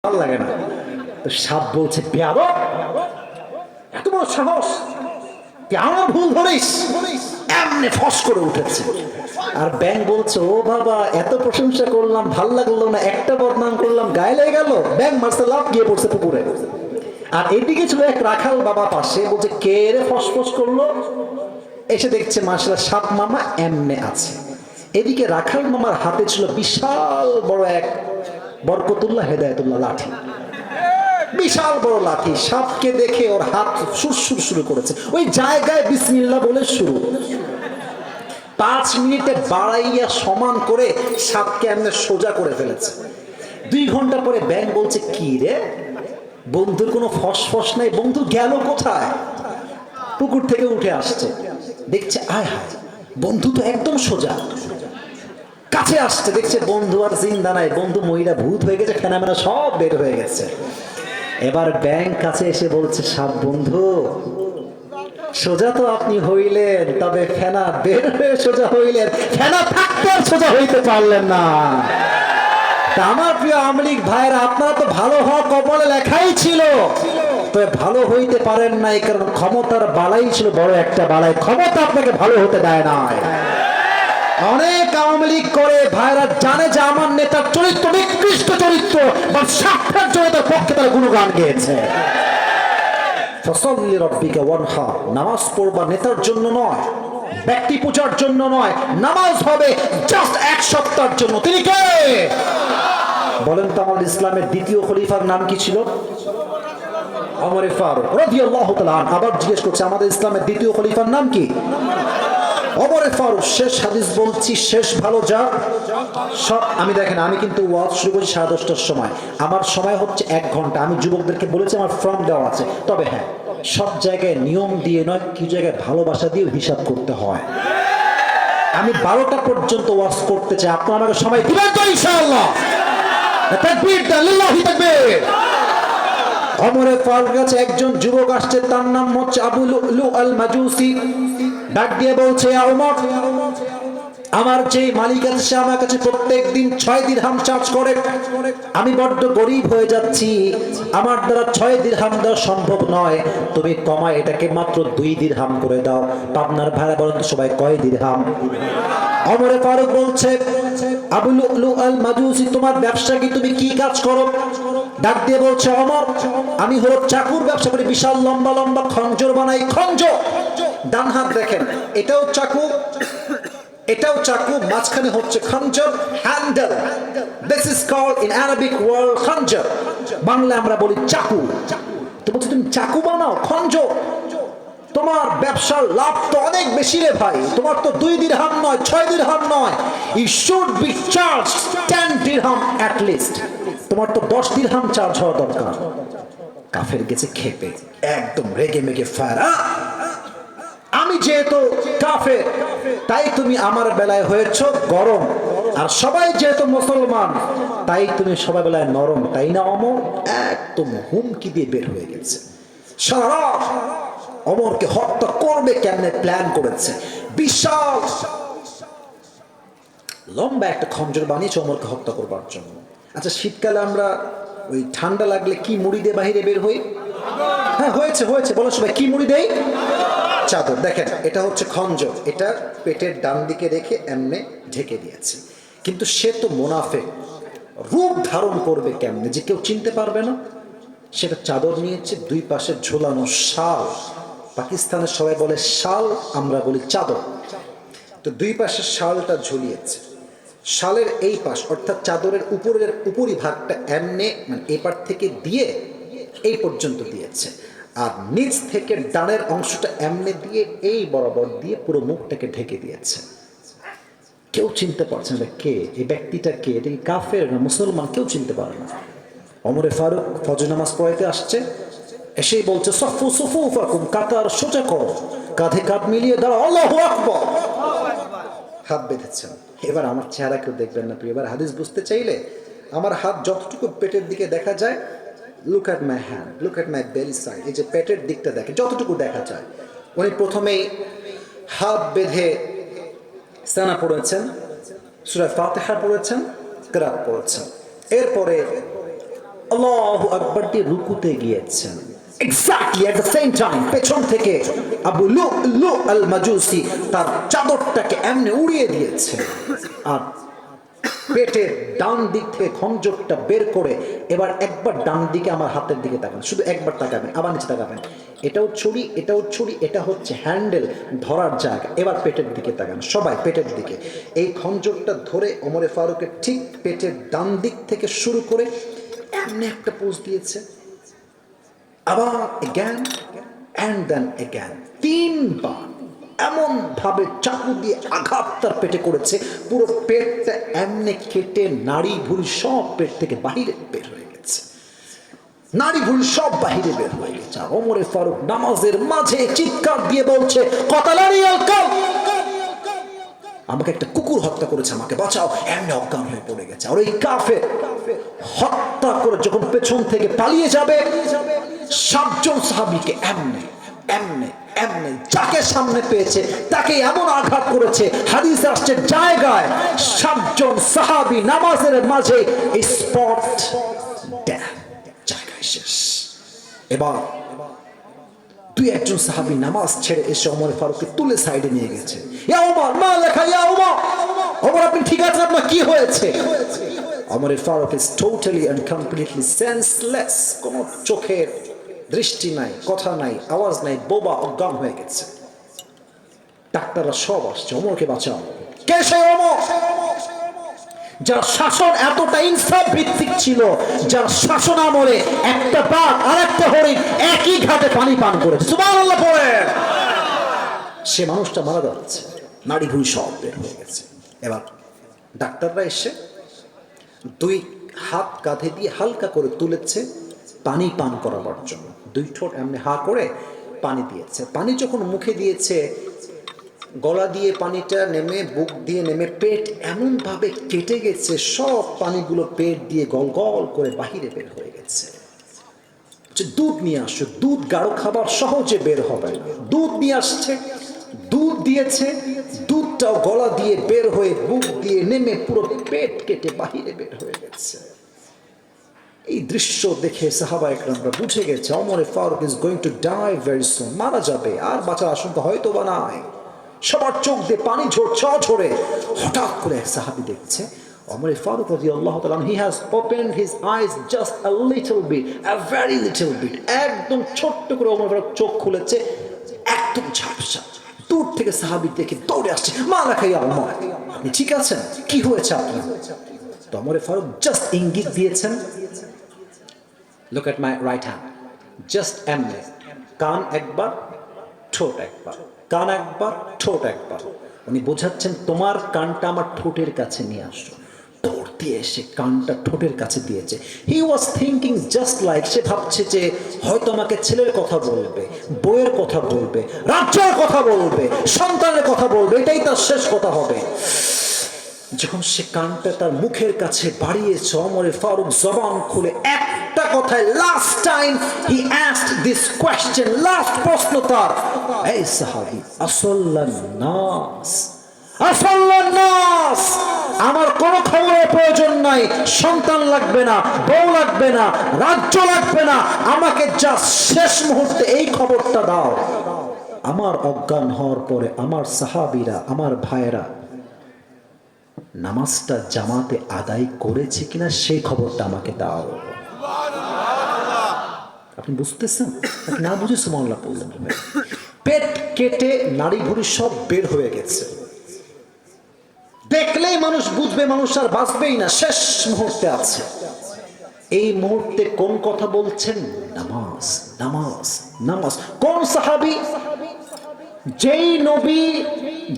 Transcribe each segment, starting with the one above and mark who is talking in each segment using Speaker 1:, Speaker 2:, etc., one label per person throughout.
Speaker 1: ভালো লাগে না। তো সাপ বলছে, বেয়াদব, এত বড় সাহস, তুই আমার ভুল ধরিস। এমনি ফস করে উঠেছে। আর ব্যাং বলছে, ও বাবা, এত প্রশংসা করলাম, ভাল লাগলো না, একটা বদনাম করলাম, গায়ে লেগে গেল। ব্যাং মারছে, লাফ গিয়ে পড়ছে পুকুরে। আর এদিকে ছিল এক রাখাল বাবা পাশে, বলছে, কে রে ফসফস করলো? এসে দেখছে মাশাআল্লাহ সাপ মামা এমনে আছে। এদিকে রাখাল মামার হাতে ছিল বিশাল বড় এক বরকতুল্লাহ হেদায়েতুল্লাহ লাঠি, বিশাল বড় লাঠি। সাপকে দেখে ওর হাত সুরসুর শুরু করেছে, ওই জায়গায় বিসমিল্লাহ বলে শুরু। 5 মিনিটে বাড়াইয়া সমান করে সাপকে এমনি সোজা করে ফেলেছে। 2 ঘন্টা পরে ব্যাং বলছে, কি রে বন্ধুর কোনো ফসফস নাই, বন্ধু গেল কোথায়? পুকুর থেকে উঠে আসছে, দেখছে আয় হায়, বন্ধু তো একদম সোজা। কাছে আসছে, দেখছে বন্ধু আর জিন্দা নাই, বন্ধু মহিলা ভূত হয়ে গেছে, ফেনামেনা সব বের হয়ে গেছে। এবার ব্যাং কাছে এসে বলছে, সাপ বন্ধু, সোজা তো আপনি হইলেন, তবে ফেনা বের হয়ে সোজা হইলেন, ফেনা থাকতে সোজা হইতে পারলেন না। তা আমার প্রিয় আমলিক ভাইরা, আপনারা তো ভালো হওয়া কপালে লেখাই ছিল, তবে ভালো হইতে পারেন নাই, কারণ ক্ষমতার বালাই ছিল বড় একটা বালাই, ক্ষমতা আপনাকে ভালো হতে দেয় নাই। অনেক আওয়ামী লীগ করে ভাইরা জানে যে আমার নেতার চরিত্র নিকৃষ্ট চরিত্র, বা স্বার্থের জন্য পক্ষে তারা গুণগান গেয়েছে। ফসল্লি রব্বিকা ওয়ানহার, নামাজ পড়বা নেতার জন্য নয়, ব্যক্তি পূজার জন্য নয়, নামাজ হবে জাস্ট 1 সপ্তাহের জন্য। তিনি কে বলেন তো? আমাদের ইসলামের দ্বিতীয় খলিফার নাম কি ছিল? ওমর ফারুক রাদিয়াল্লাহু তাআলা। আবার জিজ্ঞেস করছে, আমাদের ইসলামের দ্বিতীয় খলিফার নাম কি? ওমর ফারুক। শেষ হাদিস বলছি, শেষ ভালো যা সব। আমি দেখেন, আমি কিন্তু ওয়াজ শুরু করছি 10:30টার সময়, আমার সময় হচ্ছে 1 ঘন্টা। আমি যুবকদেরকে বলেছি আমার ফর্ম দেওয়া আছে, তবে হ্যাঁ, সব জায়গায় নিয়ম দিয়ে নয়, কি জায়গায় ভালোবাসা দিয়ে হিসাব করতে হয়। আমি 12টা পর্যন্ত ওয়াজ করতে চাই, আপনারা আমাকে সময় দিবেন তো ইনশাআল্লাহ? তাকবীর দেন, লিল্লাহি তাকবীর। ওমর ফারুক কাছে একজন যুবক আসছে, তার নাম হচ্ছে আবু লুলু আল মাজুসি। ডাক দিয়ে বলছে, ওমর, আমার যে মালিক আছে সে আমার কাছে প্রত্যেক দিন 6 দিরহাম চার্জ করে। আমি বড্ড গরিব হয়ে যাচ্ছি, আমার দ্বারা 6 দিরহাম দেওয়া সম্ভব নয়, তুমি কমায় এটাকে মাত্র 2 দিরহাম করে দাও। পাবনার ভাড়া বলেন তো সবাই কয় দিরহাম? ওমর ফারুক বলছে, আবু লুলু আল মাজুসি, তোমার ব্যবসা কি, তুমি কি কাজ করো? ডাক দিয়ে বলছে, ওমর, আমি হলো চাকুর ব্যবসা করি, বিশাল লম্বা লম্বা খঞ্জর বানাই। খঞ্জর, ডান হাত দেখেন, এটাও চাকু, এটাও চাকু, মাঝখানে হচ্ছে খঞ্জর, handle. This is called in Arabic world খঞ্জর। বাংলা আমরা বলি চাকু। তো বলছে, তুমি চাকু বানাও, খঞ্জর, তোমার ব্যবসার লাভ তো অনেক বেশি রে ভাই, তোমার তো 2 দিরহাম নয়, 6 দিরহাম নয়, you should be charge 10 dirham at least, তোমার তো 10 দিরহাম চার্জ হওয়া দরকার। কাফের গেছে খেপে, একদম রেগে মেগে ফায়ার। আমি যেহেতু কাফের, তাই তুমি আমার বেলায় হয়েছ গরম, আর সবাই যেহেতু মুসলমান, তাই তুমি সবাই বেলায় নরম, তাই না অমর? একদম হুমকি দিয়ে বের হয়ে গেছে। সারা অমরকে হত্যা করবে কেমনে প্ল্যান করেছে, বিশাল লম্বা একটা খঞ্জর বানিয়েছে অমরকে হত্যা করবার জন্য। আচ্ছা, শীতকালে আমরা ওই ঠান্ডা লাগলে কি মুড়ি দিয়ে বাহিরে বের হই? হ্যাঁ, হয়েছে হয়েছে, বলো সবাই, কি মুড়ি দেই? চাদর। দেখেন, এটা হচ্ছে খঞ্জর, এটা পেটের ডান দিকে রেখে এমনে ঢেকে দিয়েছে। কিন্তু সে তো মুনাফিক, রূপ ধারণ করবে কেমনে যে কেউ চিনতে পারবে না, সেটা চাদর নিয়েছে, 2 পাশে ঝোলানো শাল। পাকিস্তানের সবাই বলে শাল, আমরা বলি চাদর। তো 2 পাশে শালটা ঝুলিয়েছে। শালের এই পাশ অর্থাৎ চাদরের উপরের উপরি ভাগটা এমনে, মানে এই পার থেকে দিয়ে এই পর্যন্ত দিয়েছে, আর নিচ থেকে ডানের অংশটা এমনে দিয়ে এই বরাবর দিয়ে পুরো মুখটাকে ঢেকে দিয়েছে। কেউ চিনতে পারছে না কে এই ব্যক্তিটা, কে, এটা কি কাফের না মুসলমান, কেউ চিনতে পারে না। ওমর ফারুক ফজর নামাজ পড়াইতে আসছে, এসেই বলছে, সফু সুফুফাকুম, কাতার সোজা করো, কাঁধে কাঁধ মিলিয়ে দাঁড়াও, আল্লাহু আকবার। হাত বেঁধেছেন। এবার আমার চেহারা কেউ দেখবেন না প্রিয়, এবার হাদিস বুঝতে চাইলে আমার হাত যতটুকু পেটের দিকে দেখা যায়, look at my hand, look at my বেলি সাইড, এই যে পেটের দিকটা দেখে যতটুকু দেখা যায়। উনি প্রথমেই হাত বেঁধে সানা পড়েছেন, সূরা ফাতিহা পড়েছেন, কিরাত পড়েছেন। এরপরে আল্লাহু আকবার দিয়ে রুকুতে গিয়েছেন। Exactly at the same time পেছন থেকে আবু লুলু আল মাজুসি তার চাদরটাকে এমনি উড়িয়ে দিয়েছে, আর পেটের ডান দিক থেকে খঞ্জরটা বের করে এবার একবার ডান দিকে আমার হাতের দিকে তাকান, শুধু একবার তাকাবেন, আবার নিচে তাকাবেন। এটাও ছুরি, এটাও ছুরি, এটা হচ্ছে হ্যান্ডেল ধরার জায়গা। এবার পেটের দিকে তাকান, সবাই পেটের দিকে। এই খঞ্জরটা ধরে ওমরে ফারুকের ঠিক পেটের ডান দিক থেকে শুরু করে এমনি একটা পোজ দিয়েছে, আবার এগ্যান অ্যান্ড দেন এগ্যান, 3 বার এমন ভাবে চাকু দিয়ে আঘাত তার পেটে করেছে, পুরো পেটটা এমনি কেটে নাড়ি ভুঁড়ি সব পেট থেকে বাহিরে বের হয়ে গেছে, নাড়ি ভুঁড়ি সব বাহিরে বের হয়ে গেছে। আর ওমরে ফারুক নামাজের মাঝে চিৎকার দিয়ে বলছে, কতালানি আল কালব, আমাকে একটা কুকুর হত্যা করেছে, আমাকে বাঁচাও। এমনি অজ্ঞান হয়ে পড়ে গেছে। আর ওই কাফের হত্যা করে যখন পেছন থেকে পালিয়ে যাবে, 7 জন সাহাবীকে এমনি এমনি এমনি যাকে সামনে পেয়েছে তাকে এমন আঘাত করেছে, হাদিস আসছে জায়গায় 7 জন সাহাবী নামাজের মাঝে স্পট ডেথ, জায়গায় শেষ। এবার 2-1 জন সাহাবী নামাজ ছেড়ে এসে ওমর ফারুককে তুলে সাইডে নিয়ে গেছে। ইয়া ওমর, মা লেখা, ইয়া ওমর, ওমর আপনি ঠিক আছেন? আপনার কি হয়েছে? Omar Farooq is totally and completely senseless, কোনো চোখের দৃষ্টি নাই, কথা নাই, আওয়াজ নাই, বোবা, অজ্ঞান হয়ে গেছে। ডাক্তাররা সব আসছে, ওমরকে বাঁচাও। কে সে ওমর? যার শাসন এতটা ইনসাফ ভিত্তিক ছিল, যার শাসন আমলে একটা বাঘ আর একটা হরিণ একই ঘাটে পানি পান করেছে, সুবহানাল্লাহ পড়েন। সে মানুষটা মারা যাচ্ছে, নাড়ি ভুঁড়ি সব বের হয়ে গেছে। এবার ডাক্তাররা এসে 2 হাত কাঁধে দিয়ে হালকা করে তুলেছে পানি পান করাবার জন্য। 2 ঠোঁট এমনি হা করে পানি দিয়েছে। পানি যখন মুখে দিয়েছে, গলা দিয়ে পানিটা নেমে, বুক দিয়ে নেমে, পেট এমন ভাবে কেটে গেছে, সব পানিগুলো পেট দিয়ে গল গল করে বাহিরে বের হয়ে গেছে। দুধ নিয়ে আসছে, দুধ গাঢ় খাবার সহজে বের হবে না, দুধ নিয়ে আসছে, দুধ দিয়েছে, দুধটাও গলা দিয়ে বের হয়ে বুক দিয়ে নেমে পুরো পেট কেটে বাহিরে বের হয়ে গেছে। এই দৃশ্য দেখে সাহাবা একরামরা বুঝে গেছে Omar Farooq is going to die very soon, মারা যাবে, আর বাঁচার আশঙ্কা হয়তো বা নাই। সবার চোখ দিয়ে পানি ঝরে। হঠাৎ করে এক সাহাবী দেখছে ওমর ফারুক রাদিয়াল্লাহু তাআলা, he has opened his eyes just a little bit, a very little bit, একদম ছোট্ট করে ওমর ফারুক চোখ খুলেছে, একদম ঝাপসা। দূর থেকে সাহাবী দেখে দৌড়ে আসছে, মা লেখা ইয়া ওমর, আপনি ঠিক আছেন? কি হয়েছে আপনার? তো ওমর ফারুক জাস্ট ইঙ্গিত দিয়েছেন, look at my right hand, just এমনি, কান একবার, ঠোঁট একবার, কান একবার, ঠোঁট একবার। উনি বোঝাচ্ছেন তোমার কানটা আমার ঠোঁটের কাছে নিয়ে আসো। দৌড় দিয়ে এসে কানটা ঠোঁটের কাছে দিয়েছে। হি ওয়াজ থিঙ্কিং জাস্ট লাইক, সে ভাবছে যে হয়তো আমাকে ছেলের কথা বলবে, বউয়ের কথা বলবে, রাজ্যের কথা বলবে, সন্তানের কথা বলবে, এটাই তার শেষ কথা হবে। যখন সে কানটা তার মুখের কাছে বাড়িয়েছে, ওমর ফারুক জবান খুলে একটা কথায়, last time he asked this question, last প্রশ্ন তার, এই সাহাবী, আসাল্লান নাস, আসাল্লান নাস, আমার কোনো খবরের প্রয়োজন নাই, সন্তান লাগবে না, বউ লাগবে না, রাজ্য লাগবে না, আমাকে জাস্ট শেষ মুহূর্তে এই খবরটা দাও, আমার অজ্ঞান হওয়ার পরে আমার সাহাবীরা, আমার ভাইয়েরা নামাজটা জামাতে আদায় করেছে কিনা সেই খবরটা আমাকে দাও। আপনি বুঝতেছেন? না বুঝে সুবহানাল্লাহ বললেন। পেট কেটে নাড়ি ভুঁড়ি সব বের হয়ে গেছে, দেখলেই মানুষ বুঝবে মানুষ আর বাঁচবেই না, শেষ মুহূর্তে আছে। এই মুহূর্তে কোন কথা বলছেন? নামাজ, নামাজ, নামাজ। কোন সাহাবী? যেই নবী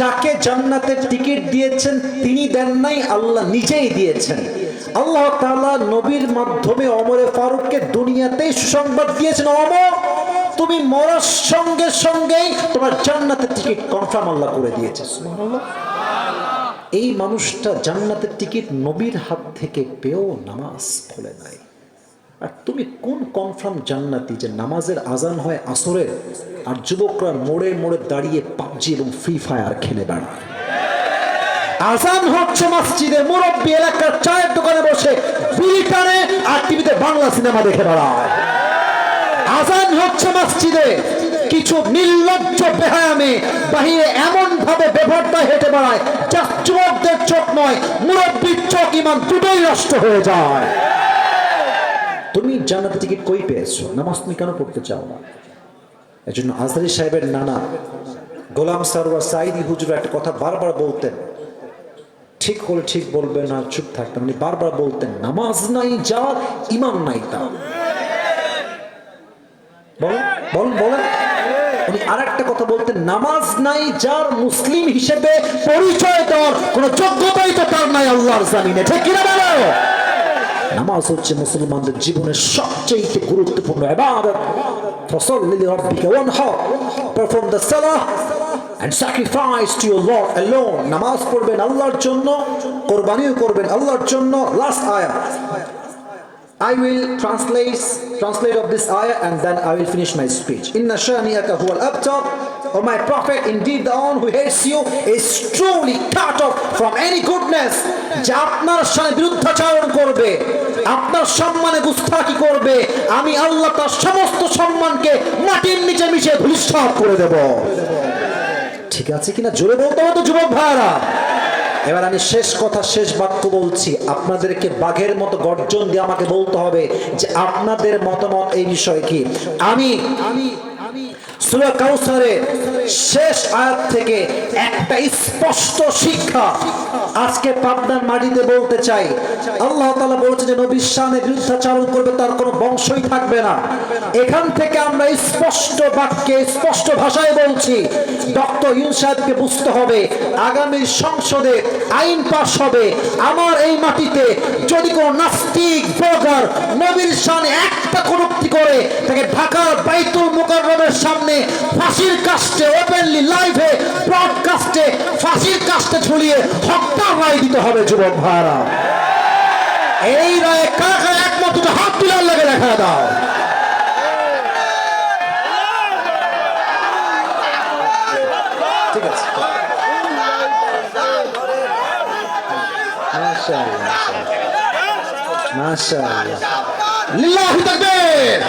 Speaker 1: যাকে জান্নাতের টিকিট দিয়েছেন তিনি দেন নাই, আল্লাহ নিজেই দিয়েছেন। আল্লাহ তাআলা নবীর মাধ্যমে ওমর ফারুককে দুনিয়াতেই সুসংবাদ দিয়েছেন, ওমর তুমি মরার সঙ্গে সঙ্গেই তোমার জান্নাতের টিকিট কনফার্ম আল্লাহ করে দিয়েছে। সুবহানাল্লাহ। এই মানুষটা জান্নাতের টিকিট নবীর হাত থেকে পেয়েও নামাজ পড়ে নাই। আর তুমি কোন কনফার্ম জান্নাতি যে নামাজের আজান হয় আসরের, আর যুবকরা মোড়ে মোড়ে দাঁড়িয়ে পাবজি এবং ফ্রি ফায়ার খেলে বেড়ায়? আজান হচ্ছে মসজিদে, মুরব্বী এলাকার চায়ের দোকানে বসে বিড়ি টানে আর টিভিতে বাংলা সিনেমা দেখে বেড়ায়। আজান হচ্ছে মসজিদে, কিছু নির্লজ্জ বেহায়ামে বাহিরে এমন ভাবে বেভদ্রা হেঁটে বেড়ায় যা যুবকদের চোখ নয়, মুরব্বীর চোখ, ইমান দুটোই নষ্ট হয়ে যায়। তুমি জান্নাতের টিকিট কই পেয়েছো? নামাজ তুমি কেন পড়তে চাও না? এজন্য আজহারী সাহেবের নানা গোলাম সারওয়ার সাঈদী হুজুর একটা কথা বারবার বলতেন, ঠিক হলে ঠিক বলবেন না, চুপ থাকতেন। উনি বারবার বলতেন, নামাজ নাই যার, ইমান নাই তার। বলেন বলেন বলেন। উনি আরেকটা কথা বলতেন, নামাজ নাই যার, মুসলিম হিসেবে পরিচয় দেওয়ার কোন যোগ্যতাই তো তার নাই আল্লাহর জামিনে। ঠিক কিনা বলো? নামাজ হচ্ছে মুসলমানদের জীবনের সবচেয়ে গুরুত্বপূর্ণ ইবাদত। ফাসাল্লি লিরাব্বিকা ওয়ানহার, পারফর্ম দ্য সালাহ and sacrifice to your Lord alone. নামাজ পড়বেন আল্লাহর জন্য, কুরবানিও করবেন আল্লাহর জন্য। Last ayah, I will translate of this ayah and then I will finish my speech. Inna shani'aka huwa al-abtar. O my prophet, indeed the one who hates you is truly cut off from any goodness. যে আপনার সাথে বিরুদ্ধাচরণ করবে, আপনার সম্মানে গুস্তাখি করবে, আমি আল্লাহ তার সমস্ত সম্মানকে মাটির নিচে মিশিয়ে ধূলিসাৎ করে দেব। ঠিক আছে কিনা জোরে বলতে হবে তো যুবক ভাইরা। এবার আমি শেষ কথা, শেষ বাক্য বলছি। আপনাদেরকে বাঘের মতো গর্জন দিয়ে আমাকে বলতে হবে যে আপনাদের মতামত এই বিষয়ে কি। আমি সূরা কাউসারের শেষ আয়াত থেকে একটা স্পষ্ট শিক্ষা আজকে পাবনার মাটিতে বলতে চাই। আল্লাহ তাআলা বলেছে যে নবীর শানে বিরুদ্ধাচরণ করবে তার কোনো বংশই থাকবে না। এখান থেকে আমরা স্পষ্ট বাক্যে, স্পষ্ট ভাষায় বলছি, ডক্টর ইউনূস সাহেবকে বুঝতে হবে, আগামী সংসদে আইন পাস হবে, আমার এই মাটিতে যদি কোনো নাস্তিক ব্লগার নবীর শানে একটা কটূক্তি করে তাকে ঢাকার বাইতুল মুকাররমের সামনে ফাঁসির কাস্টে, ওপেনলি লাইভে ব্রডকাস্টে ফাঁসির কাস্টে ঝুলিয়ে হত্যার রায় দিতে হবে। যুবক ভাইরা, এই রায়ে কারা কারা একমত হাত তুলার লাগে দেখা দাও। ঠিক আছে, মাশাআল্লাহ, মাশাআল্লাহ, লিল্লাহু তাকবীর।